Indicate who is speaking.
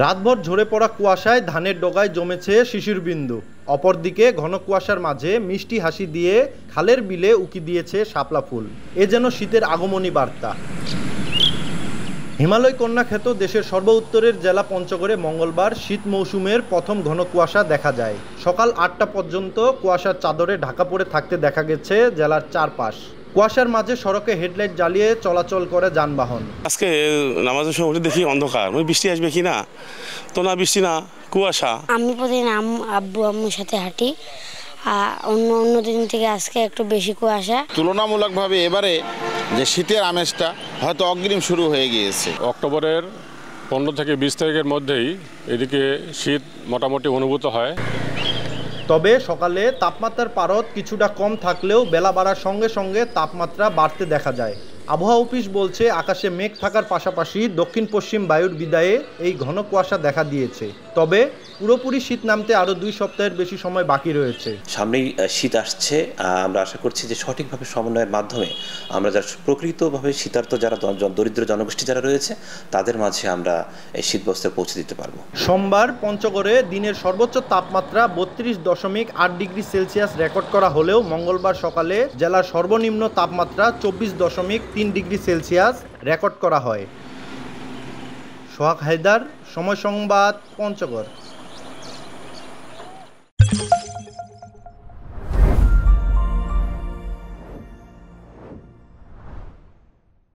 Speaker 1: রাতভর ঝরে পড়া কুয়াশায় ধানের ডগায় জমেছে শিশির বিন্দু। অপরদিকে ঘন কুয়াশার মাঝে মিষ্টি হাসি দিয়ে খালের বিলে উকি দিয়েছে শাপলা ফুল। এ যেন শীতের আগমনী বার্তা। হিমালয় কন্যা খ্যাত দেশের সর্বোত্তরের জেলা পঞ্চগড়ে মঙ্গলবার শীত মৌসুমের প্রথম ঘন কুয়াশা দেখা যায়। সকাল ৮টা পর্যন্ত কুয়াশার চাদরে ঢাকা পড়ে থাকতে দেখা গেছে জেলার চারপাশ। কুয়াশার মাঝে সড়কে হেডলাইট জ্বালিয়ে চলাচল করে যানবাহন।
Speaker 2: আজকে নামাজের সময় দেখি অন্ধকার, বৃষ্টি আসবে কি না, তো না বৃষ্টি না কুয়াশা।
Speaker 3: আমি প্রতিদিন আব্বু আম্মুর সাথে হাঁটি, অন্য দিন থেকে আজকে একটু বেশি কুয়াশা।
Speaker 4: তুলনামূলকভাবে এবারে যে শীতের আমেজটা হয়তো অগ্রিম শুরু হয়ে গিয়েছে।
Speaker 5: অক্টোবরের 15 থেকে 20 তারিখের মধ্যেই এদিকে শীত মোটামুটি অনুভূত হয়।
Speaker 1: তবে সকালে তাপমাত্রার পারদ কিছুটা কম থাকলেও বেলা বাড়ার সঙ্গে সঙ্গে তাপমাত্রা বাড়তে দেখা যায়। আবহাওয়া অফিস বলছে আকাশে মেঘ থাকার পাশাপাশি দক্ষিণ পশ্চিম বায়ুর বিদায়ে এই ঘন কুয়াশা দেখা দিয়েছে। তবে পুরোপুরি শীত নামতে আরও 2 সপ্তাহের বেশি সময় বাকি রয়েছে।
Speaker 6: সামনেই শীত আসছে, আমরা আশা করছি যে সঠিকভাবে সমন্বয়ের মাধ্যমে আমরা যারা প্রকৃতভাবে শীতার্ত যারা দরিদ্র জনগোষ্ঠী যারা রয়েছে তাদের মাঝে আমরা এই শীতবস্ত্র পৌঁছে দিতে পারবো।
Speaker 1: সোমবার পঞ্চগড়ে দিনের সর্বোচ্চ তাপমাত্রা 32.8 ডিগ্রি সেলসিয়াস রেকর্ড করা হলেও মঙ্গলবার সকালে জেলার সর্বনিম্ন তাপমাত্রা 24.3 ডিগ্রি সেলসিয়াস রেকর্ড করা হয়। সোহাগ হায়দার, সময় সংবাদ, পঞ্চগড়।